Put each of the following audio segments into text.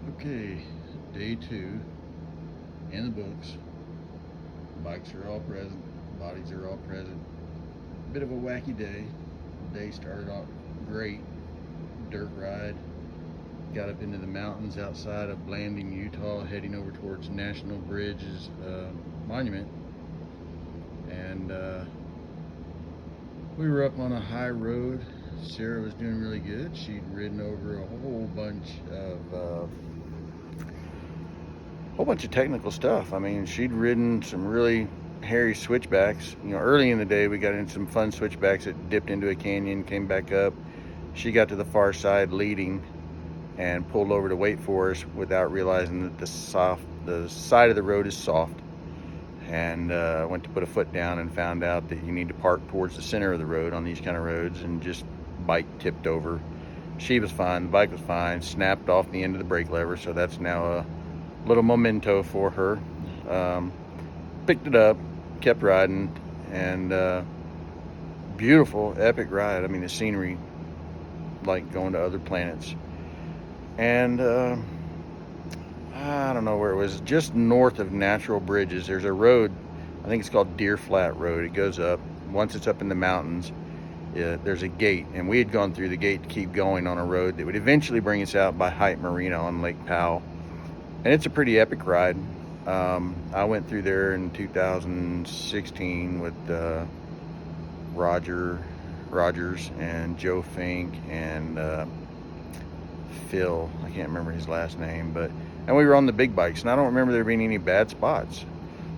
Okay, day 2 in the books. Bikes are all present, bodies are all present. Bit of a wacky day. Day started off great. Dirt ride. Got up into the mountains outside of Blanding, Utah, heading over towards National Bridge's monument. And we were up on a high road. Sarah was doing really good. She'd ridden over a whole bunch of technical stuff. I mean, she'd ridden some really hairy switchbacks. You know, early in the day, we got into some fun switchbacks that dipped into a canyon, came back up. She got to the far side leading and pulled over to wait for us without realizing that the side of the road is soft. And went to put a foot down and found out that you need to park towards the center of the road on these kind of roads, and just bike tipped over. She was fine, the bike was fine, snapped off the end of the brake lever, so that's now a little memento for her. Picked it up, kept riding, and beautiful, epic ride. I mean, the scenery, like going to other planets. And I don't know where it was, just north of Natural Bridges. There's a road, I think it's called Deer Flat Road. It goes up. Once it's up in the mountains, there's a gate, and we had gone through the gate to keep going on a road that would eventually bring us out by Hype Marina on Lake Powell. And it's a pretty epic ride. I went through there in 2016 with Rogers and Joe Fink and Phil. I can't remember his last name, and we were on the big bikes, and I don't remember there being any bad spots.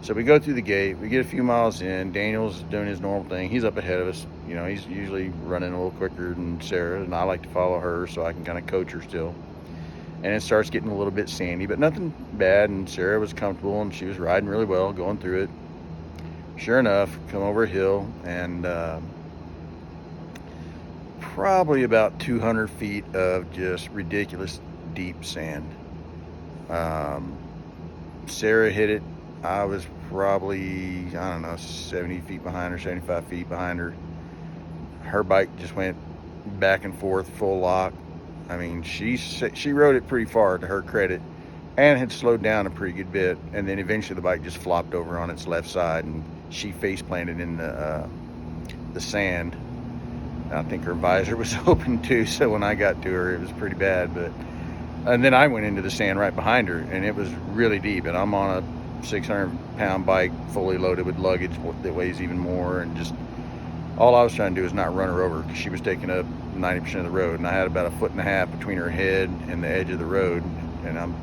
So we go through the gate, we get a few miles in. Daniel's doing his normal thing. He's up ahead of us. You know, he's usually running a little quicker than Sarah, and I like to follow her so I can kind of coach her still. And it starts getting a little bit sandy, but nothing bad, and Sarah was comfortable, and she was riding really well, going through it. Sure enough, come over a hill, and probably about 200 feet of just ridiculous deep sand. Sarah hit it. I was probably, I don't know, 70 feet behind her, 75 feet behind her. Her bike just went back and forth, full lock. I mean, she rode it pretty far, to her credit, and had slowed down a pretty good bit. And then eventually the bike just flopped over on its left side, and she face planted in the sand. I think her visor was open too, so when I got to her, it was pretty bad. And then I went into the sand right behind her, and it was really deep. And I'm on a 600-pound bike, fully loaded with luggage that weighs even more, and just all I was trying to do is not run her over, because she was taking up 90% of the road, and I had about 1.5 feet between her head and the edge of the road. And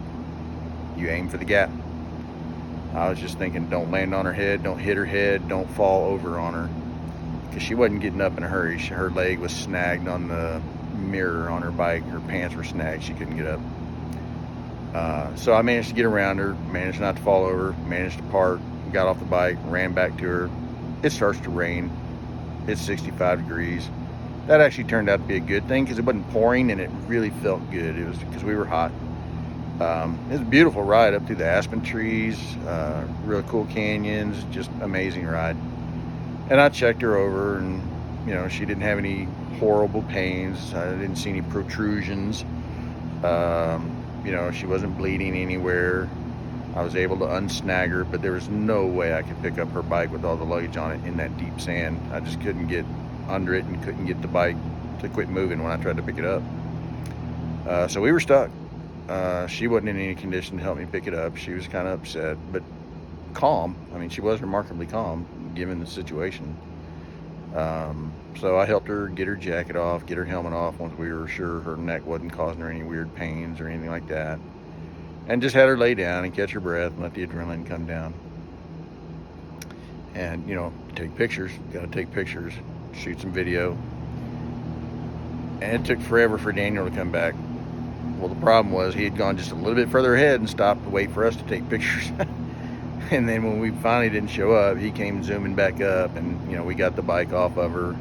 you aim for the gap. I was just thinking, don't land on her head, don't hit her head, don't fall over on her, because she wasn't getting up in a hurry. Her leg was snagged on the mirror on her bike. Her pants were snagged. She couldn't get up. So I managed to get around her, managed not to fall over, managed to park, got off the bike, ran back to her. It starts to rain. It's 65 degrees. That actually turned out to be a good thing, because it wasn't pouring, and it really felt good. It was because we were hot. It was a beautiful ride up through the aspen trees, real cool canyons, just amazing ride. And I checked her over, and you know, she didn't have any horrible pains. I didn't see any protrusions. You know, she wasn't bleeding anywhere. I was able to unsnag her, but there was no way I could pick up her bike with all the luggage on it in that deep sand. I just couldn't get under it, and couldn't get the bike to quit moving when I tried to pick it up. So we were stuck. She wasn't in any condition to help me pick it up. She was kind of upset, but calm. I mean, she was remarkably calm given the situation. So I helped her get her jacket off, get her helmet off once we were sure her neck wasn't causing her any weird pains or anything like that. And just had her lay down and catch her breath and let the adrenaline come down. And, you know, take pictures, got to take pictures, shoot some video. And it took forever for Daniel to come back. Well, the problem was he had gone just a little bit further ahead and stopped to wait for us to take pictures. And then when we finally didn't show up, he came zooming back up, and you know, we got the bike off of her.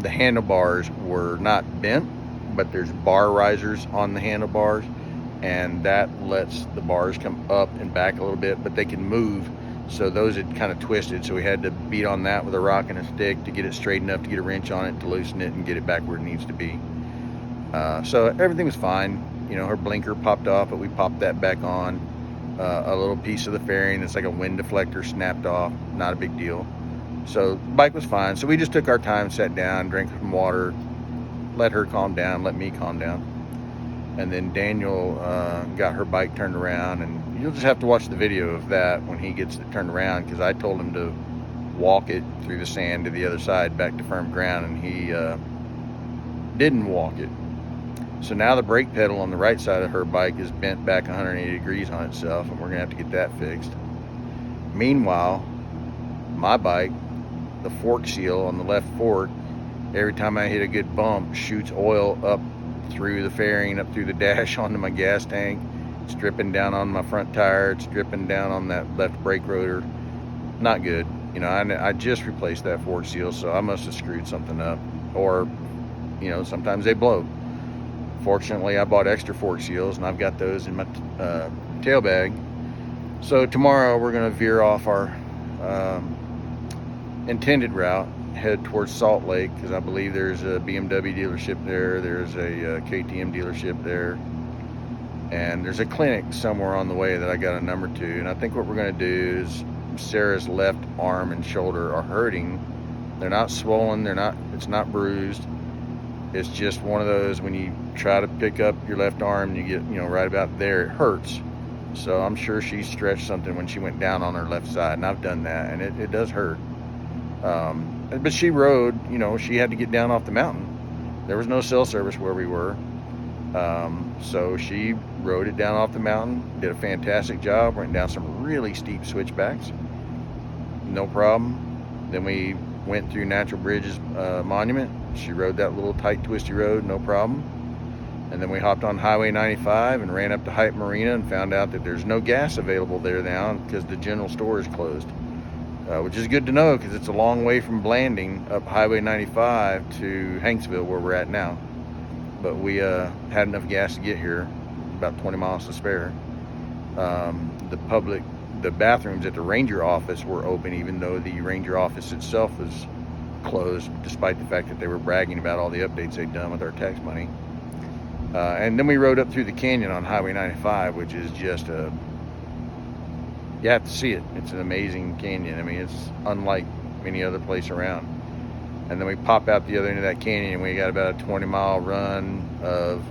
The handlebars were not bent, but there's bar risers on the handlebars, and that lets the bars come up and back a little bit, but they can move. So those had kind of twisted, so we had to beat on that with a rock and a stick to get it straight enough to get a wrench on it to loosen it and get it back where it needs to be. So everything was fine. You know, her blinker popped off, but we popped that back on. A little piece of the fairing, it's like a wind deflector, snapped off. Not a big deal. So the bike was fine. So we just took our time, sat down, drank some water, let her calm down, let me calm down. And then Daniel got her bike turned around, and you'll just have to watch the video of that when he gets it turned around, because I told him to walk it through the sand to the other side back to firm ground, and he didn't walk it. So now the brake pedal on the right side of her bike is bent back 180 degrees on itself, and we're gonna have to get that fixed. Meanwhile, my bike, the fork seal on the left fork, every time I hit a good bump, shoots oil up through the fairing, up through the dash onto my gas tank. It's dripping down on my front tire. It's dripping down on that left brake rotor. Not good. You know, I just replaced that fork seal, so I must have screwed something up. Or, you know, sometimes they blow. Fortunately, I bought extra fork seals, and I've got those in my tail bag. So tomorrow we're going to veer off our intended route, head towards Salt Lake, because I believe there's a BMW dealership there, there's a KTM dealership there, and there's a clinic somewhere on the way that I got a number to. And I think what we're going to do is, Sarah's left arm and shoulder are hurting. They're not swollen, it's not bruised. It's just one of those, when you try to pick up your left arm, you get, you know, right about there, it hurts. So I'm sure she stretched something when she went down on her left side, and I've done that, and it does hurt. But she rode, you know, she had to get down off the mountain. There was no cell service where we were. So she rode it down off the mountain, did a fantastic job, went down some really steep switchbacks. No problem. Then we went through Natural Bridges Monument. She rode that little tight, twisty road, no problem. And then we hopped on Highway 95 and ran up to Hype Marina and found out that there's no gas available there now because the general store is closed. Which is good to know, because it's a long way from Blanding up Highway 95 to Hanksville, where we're at now. But we had enough gas to get here, about 20 miles to spare. The bathrooms at the ranger office were open, even though the ranger office itself was closed, despite the fact that they were bragging about all the updates they'd done with our tax money. And then we rode up through the canyon on Highway 95, which is just you have to see it. It's an amazing canyon. I mean, it's unlike any other place around. And then we pop out the other end of that canyon, and we got about a 20-mile run of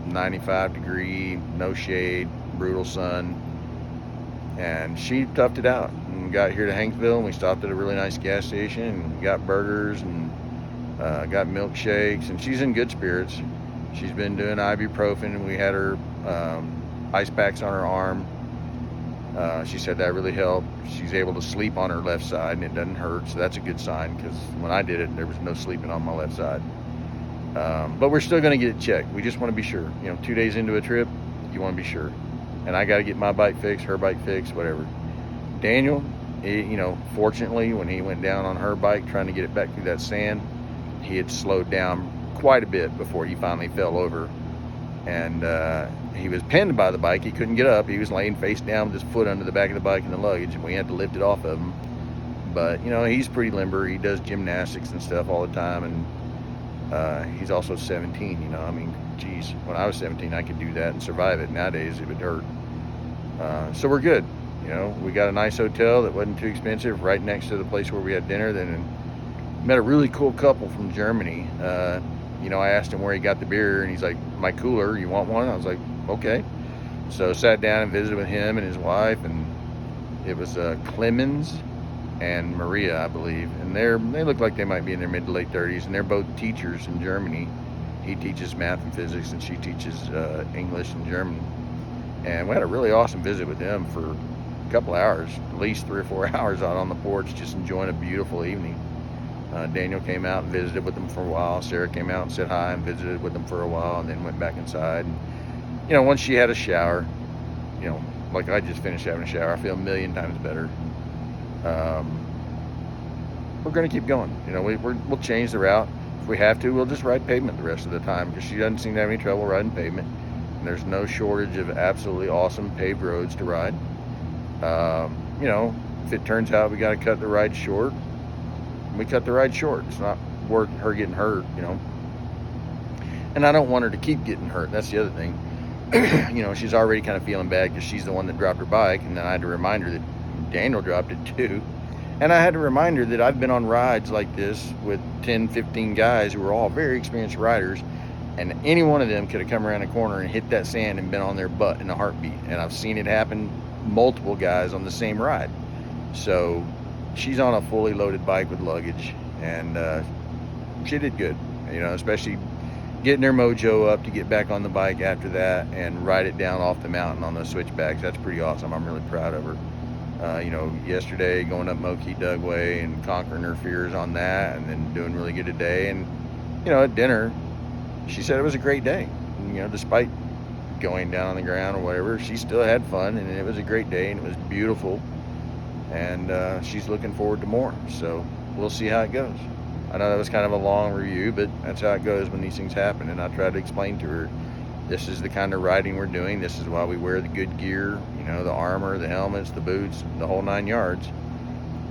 95 degree, no shade, brutal sun. And she toughed it out and got here to Hanksville, and we stopped at a really nice gas station and got burgers and got milkshakes, and she's in good spirits. She's been doing ibuprofen, and we had her ice packs on her arm. She said that really helped. She's able to sleep on her left side, and it doesn't hurt, so that's a good sign, because when I did it, there was no sleeping on my left side. But we're still going to get it checked. We just want to be sure. You know, 2 days into a trip, you want to be sure. And I got to get my bike fixed, her bike fixed, whatever. Daniel, you know, fortunately, when he went down on her bike trying to get it back through that sand, he had slowed down quite a bit before he finally fell over. And he was pinned by the bike. He couldn't get up. He was laying face down with his foot under the back of the bike and the luggage, and we had to lift it off of him. But, you know, he's pretty limber. He does gymnastics and stuff all the time, and he's also 17, you know. I mean, geez, when I was 17, I could do that and survive it. Nowadays, it would hurt. So we're good. You know, we got a nice hotel that wasn't too expensive right next to the place where we had dinner. Then met a really cool couple from Germany. You know, I asked him where he got the beer, and he's like, my cooler, you want one? I was like, okay. So sat down and visited with him and his wife, and it was Clemens and Maria, I believe. And they look like they might be in their mid to late 30s, and they're both teachers in Germany. He teaches math and physics, and she teaches English and German. And we had a really awesome visit with them for a couple hours, at least 3 or 4 hours out on the porch, just enjoying a beautiful evening. Daniel came out and visited with them for a while. Sarah came out and said hi and visited with them for a while, and then went back inside. And, you know, once she had a shower, you know, like I just finished having a shower, I feel a million times better. We're going to keep going. You know, we'll change the route. If we have to, we'll just ride pavement the rest of the time, because she doesn't seem to have any trouble riding pavement. And there's no shortage of absolutely awesome paved roads to ride. You know, if it turns out we got to cut the ride short, we cut the ride short. It's not worth her getting hurt, you know. And I don't want her to keep getting hurt. That's the other thing. You know, she's already kind of feeling bad because she's the one that dropped her bike, and then I had to remind her that Daniel dropped it too. And I had to remind her that I've been on rides like this with 10, 15 guys who were all very experienced riders, and any one of them could have come around the corner and hit that sand and been on their butt in a heartbeat. And I've seen it happen multiple guys on the same ride. So she's on a fully loaded bike with luggage, and she did good, you know, especially getting her mojo up to get back on the bike after that and ride it down off the mountain on those switchbacks. That's pretty awesome. I'm really proud of her. You know, yesterday going up Moki Dugway and conquering her fears on that, and then doing really good today. And, you know, at dinner, she said it was a great day. And, you know, despite going down on the ground or whatever, she still had fun, and it was a great day, and it was beautiful. And she's looking forward to more. So we'll see how it goes. I know that was kind of a long review, but that's how it goes when these things happen. And I tried to explain to her, this is the kind of riding we're doing. This is why we wear the good gear, you know, the armor, the helmets, the boots, the whole 9 yards.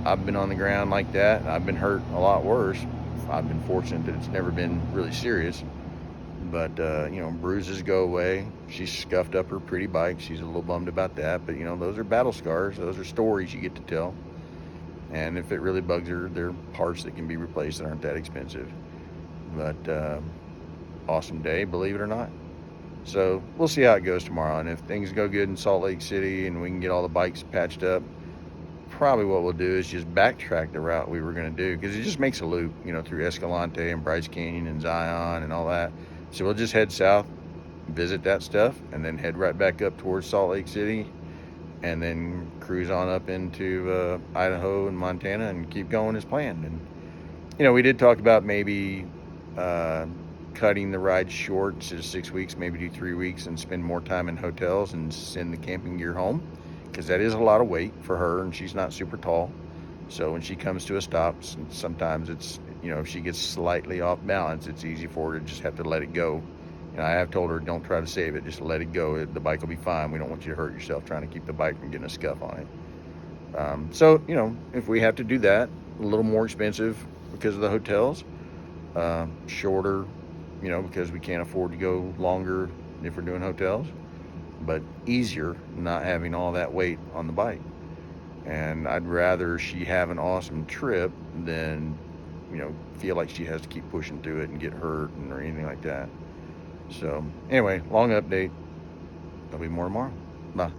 I've been on the ground like that. I've been hurt a lot worse. I've been fortunate that it's never been really serious. But, you know, bruises go away. She scuffed up her pretty bike. She's a little bummed about that. But, you know, those are battle scars. Those are stories you get to tell. And if it really bugs her, they're parts that can be replaced that aren't that expensive. But awesome day, believe it or not. So we'll see how it goes tomorrow. And if things go good in Salt Lake City and we can get all the bikes patched up, probably what we'll do is just backtrack the route we were going to do, because it just makes a loop, you know, through Escalante and Bryce Canyon and Zion and all that. So we'll just head south, visit that stuff, and then head right back up towards Salt Lake City, and then cruise on up into Idaho and Montana and keep going as planned. And, you know, we did talk about maybe cutting the ride short to 6 weeks, maybe do 3 weeks and spend more time in hotels and send the camping gear home, because that is a lot of weight for her, and she's not super tall. So when she comes to a stop, sometimes it's, you know, if she gets slightly off balance, it's easy for her to just have to let it go. And I have told her, don't try to save it, just let it go. The bike will be fine. We don't want you to hurt yourself trying to keep the bike from getting a scuff on it. So, you know, if we have to do that, a little more expensive because of the hotels, shorter, you know, because we can't afford to go longer if we're doing hotels, but easier not having all that weight on the bike. And I'd rather she have an awesome trip than, you know, feel like she has to keep pushing through it and get hurt or anything like that. So anyway, long update. There'll be more tomorrow. Bye.